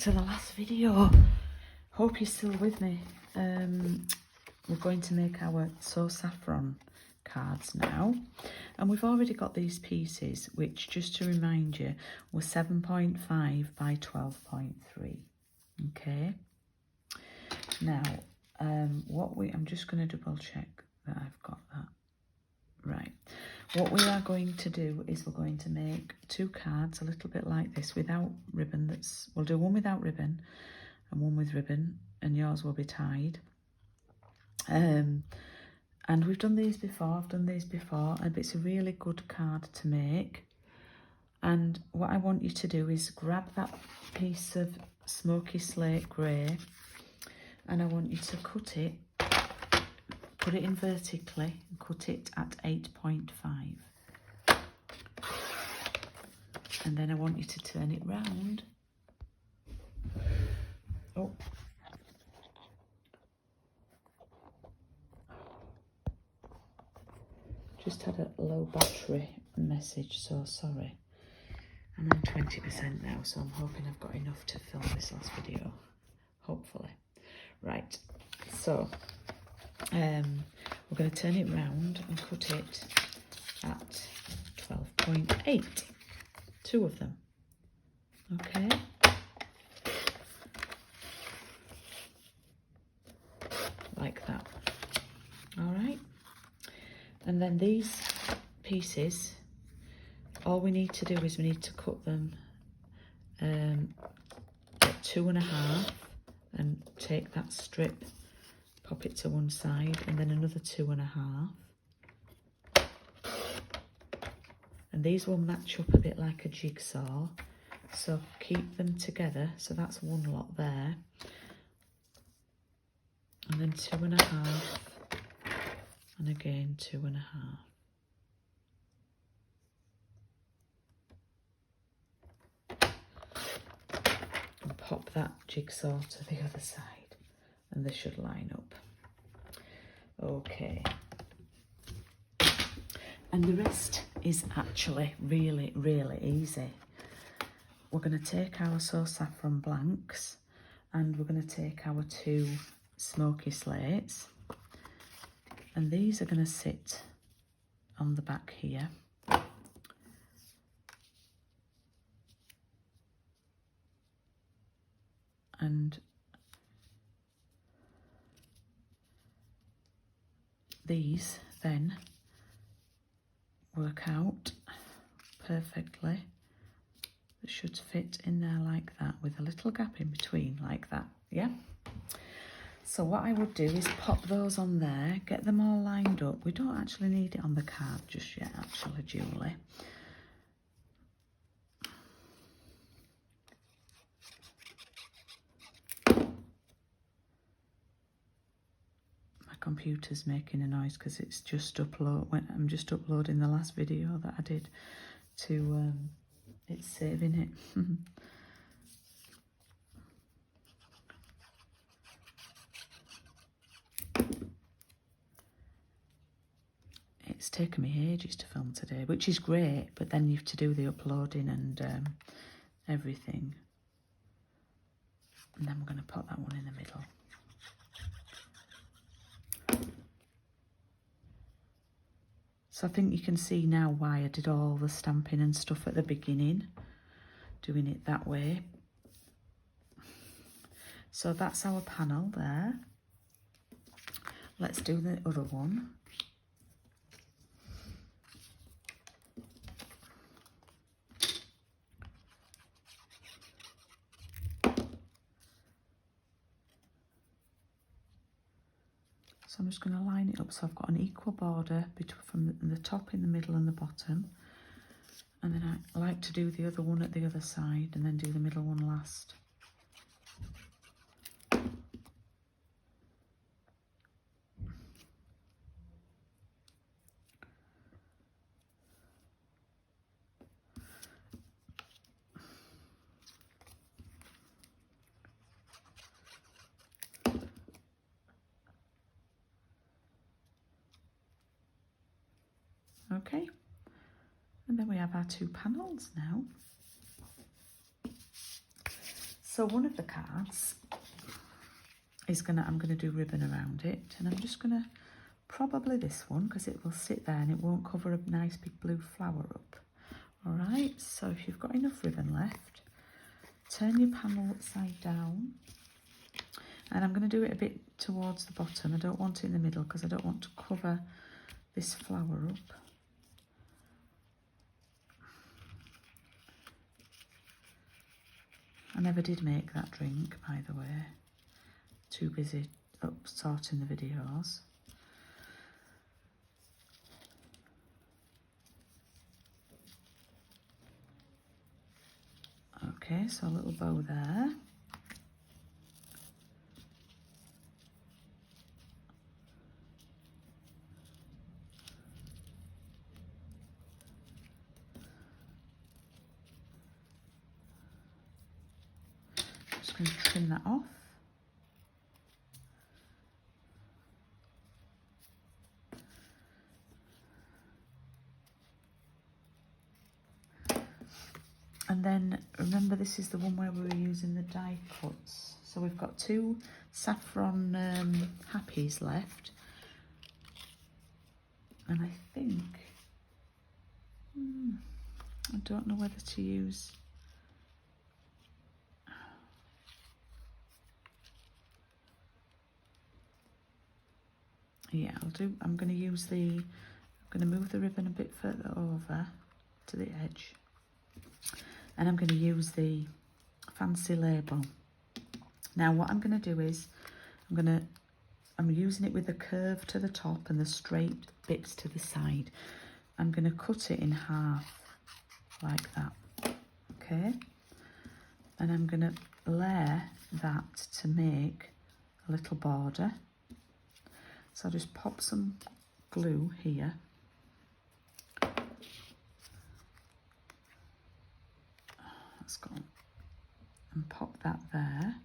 to the last video. Hope you're still with me. We're going to make our So Saffron cards now, and we've already got these pieces, which, just to remind you, were 7.5 by 12.3. Okay. Now, I'm just going to double check that I've got that right. What we are going to do is we're going to make two cards a little bit like this without ribbon. We'll do one without ribbon and one with ribbon, and yours will be tied. And we've done these before, I've done these before, and it's a really good card to make. And what I want you to do is grab that piece of smoky slate grey, and I want you to cut it, put it in vertically, and cut it at 8.5. And then I want you to turn it round. Oh. Just had a low battery message, so sorry. I'm on 20% now, so I'm hoping I've got enough to film this last video, hopefully. Right, so we're going to turn it round and cut it at 12.8, two of them, okay? Like that, all right? And then these pieces, all we need to do is we need to cut them at 2.5 and take that strip, pop it to one side, and then another 2.5. And these will match up a bit like a jigsaw, so keep them together. So that's one lot there, and then 2.5, and again 2.5. And pop that jigsaw to the other side, and they should line up. Okay. And the rest is actually really, really easy. We're going to take our So Saffron blanks, and we're going to take our two smoky slates, and these are going to sit on the back here. And these then work out perfectly. It should fit in there like that, with a little gap in between like that, yeah? So what I would do is pop those on there, get them all lined up. We don't actually need it on the card just yet, actually, Julie. My computer's making a noise because it's just I'm just uploading the last video that I did to, it's saving it. It's taken me ages to film today, which is great, but then you have to do the uploading and everything. And then we're going to put that one in the middle. So I think you can see now why I did all the stamping and stuff at the beginning, doing it that way. So that's our panel there. Let's do the other one. So I'm just going to line it up so I've got an equal border from the top, in the middle and the bottom. And then I like to do the other one at the other side and then do the middle one last. Okay, and then we have our two panels now. So one of the cards is I'm gonna do ribbon around it, and I'm just gonna, probably this one, because it will sit there and it won't cover a nice big blue flower up. All right, so if you've got enough ribbon left, turn your panel upside down, and I'm going to do it a bit towards the bottom. I don't want it in the middle because I don't want to cover this flower up. I never did make that drink, by the way. Too busy up sorting the videos. Okay, so a little bow there. Just going to trim that off. And then remember, this is the one where we were using the die cuts. So we've got 2 saffron happies left. And I think, I don't know whether to use, yeah, I'm going to use I'm going to move the ribbon a bit further over to the edge. And I'm going to use the fancy label. Now what I'm going to do is, I'm using it with the curve to the top and the straight bits to the side. I'm going to cut it in half like that, okay? And I'm going to layer that to make a little border. So I'll just pop some glue here. Let's go and pop that there.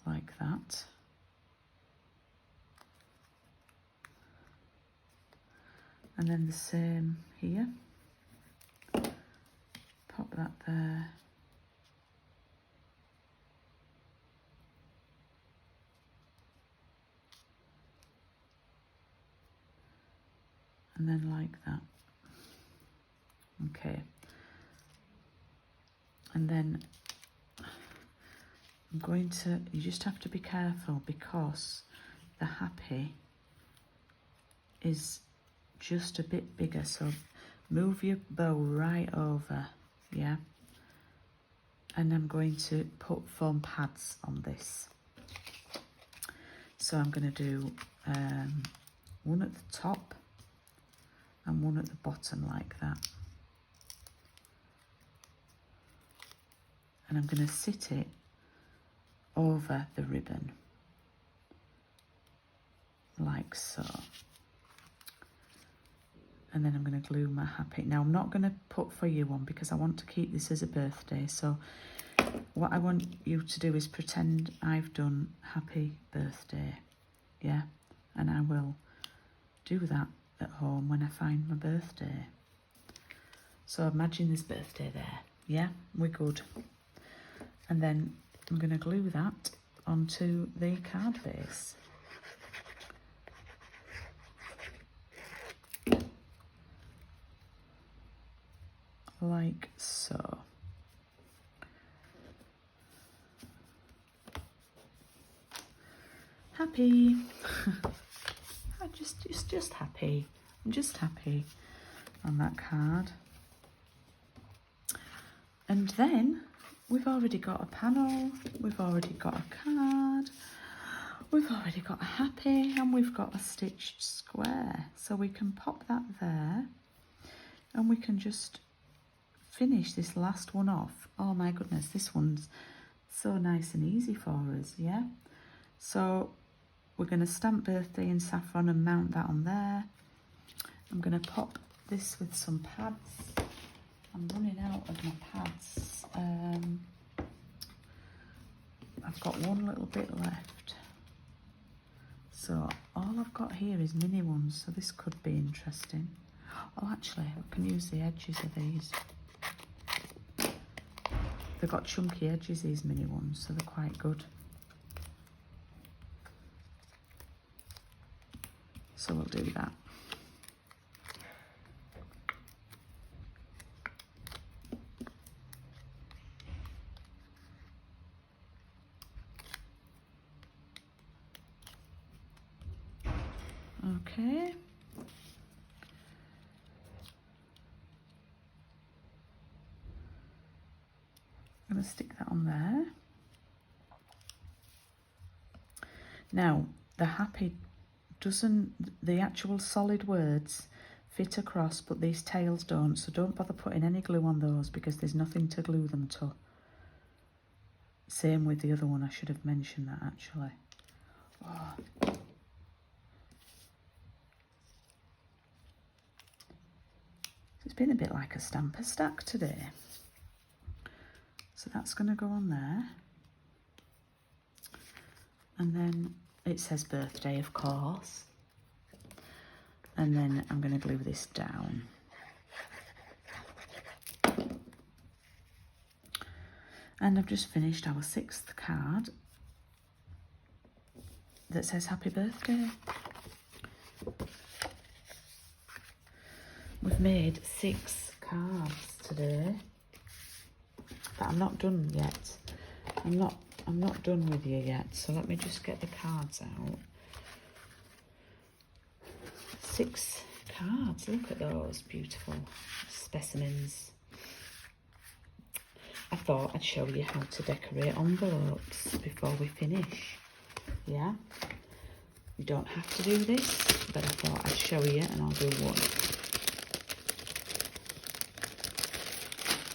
Like that. And then the same here. Pop that there. And then like that. Okay. And then I'm going to, you just have to be careful because the happy is just a bit bigger, so move your bow right over, yeah? And I'm going to put foam pads on this. So I'm going to do one at the top and one at the bottom like that. And I'm going to sit it over the ribbon, like so. And then I'm going to glue my happy. Now I'm not going to put for you on because I want to keep this as a birthday. So what I want you to do is pretend I've done happy birthday, yeah? And I will do that at home when I find my birthday. So imagine this birthday there, yeah? We're good. And then I'm going to glue that onto the card base. Like so. Happy. I'm just happy. I'm just happy on that card. And then we've already got a panel, we've already got a card, we've already got a happy, and we've got a stitched square. So we can pop that there and we can just finish this last one off. Oh my goodness, this one's so nice and easy for us, yeah? So we're going to stamp birthday in saffron and mount that on there. I'm going to pop this with some pads. I'm running out of my pads. I've got one little bit left. So all I've got here is mini ones, so this could be interesting. Oh, actually, I can use the edges of these. They've got chunky edges, these mini ones, so they're quite good. So we'll do that. Okay. I'm going to stick that on there. Now, the happy doesn't, the actual solid words fit across, but these tails don't, so don't bother putting any glue on those because there's nothing to glue them to. Same with the other one, I should have mentioned that actually. Oh. It's been a bit like a stamper stack today. So that's going to go on there. And then it says birthday, of course. And then I'm going to glue this down. And I've just finished our 6th card that says happy birthday. We've made 6 cards today, but I'm not done yet. I'm not done with you yet, so let me just get the cards out. 6 cards, look at those beautiful specimens. I thought I'd show you how to decorate envelopes before we finish. Yeah, you don't have to do this, but I thought I'd show you, and I'll do one.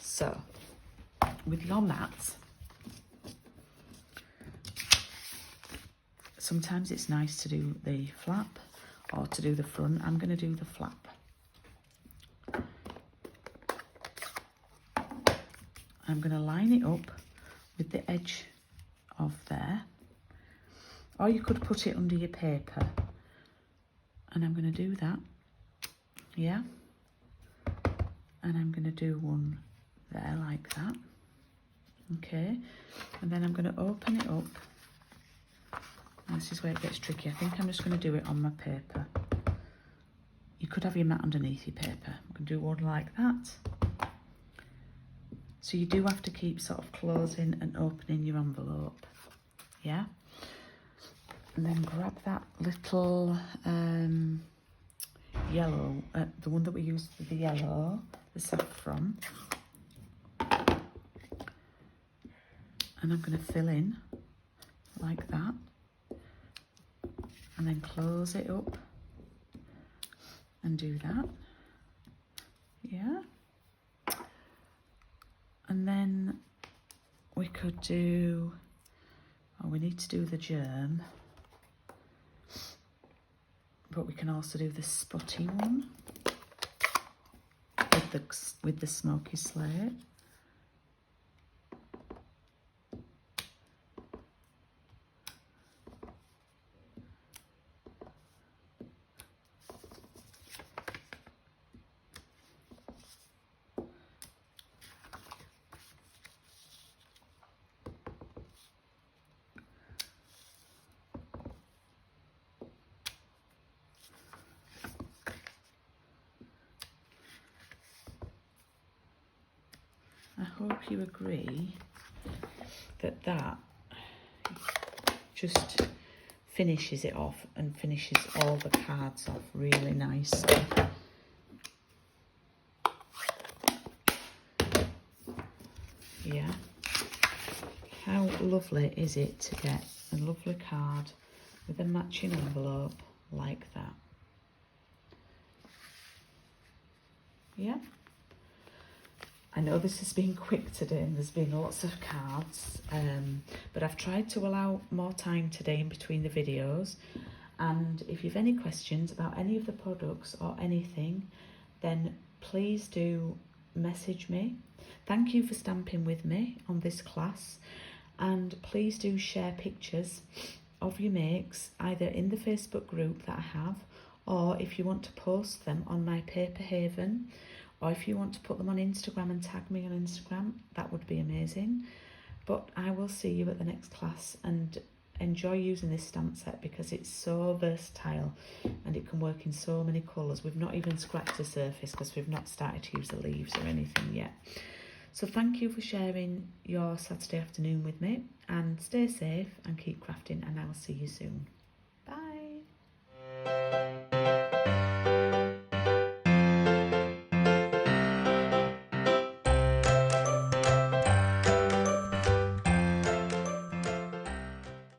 So, with your mats, sometimes it's nice to do the flap or to do the front. I'm going to do the flap. I'm going to line it up with the edge of there, or you could put it under your paper, and I'm going to do that, yeah, and I'm going to do one there like that, okay, and then I'm going to open it up. This is where it gets tricky. I think I'm just going to do it on my paper. You could have your mat underneath your paper. I'm going to do one like that. So you do have to keep sort of closing and opening your envelope, yeah? And then grab that little yellow, the one that we used for the yellow, the saffron. And I'm going to fill in like that. And then close it up and do that, yeah. And then we could do, oh, we need to do the germ, but we can also do the spotty one with the smoky slate. I hope you agree that that just finishes it off and finishes all the cards off really nicely. Yeah. How lovely is it to get a lovely card with a matching envelope like that? Yeah. I know this has been quick today and there's been lots of cards, but I've tried to allow more time today in between the videos. And if you've any questions about any of the products or anything, then please do message me. Thank you for stamping with me on this class, and please do share pictures of your makes either in the Facebook group that I have or if you want to post them on my Paper Haven, or if you want to put them on Instagram and tag me on Instagram, that would be amazing. But I will see you at the next class, and enjoy using this stamp set because it's so versatile and it can work in so many colours. We've not even scratched the surface because we've not started to use the leaves or anything yet. So thank you for sharing your Saturday afternoon with me, and stay safe and keep crafting, and I will see you soon.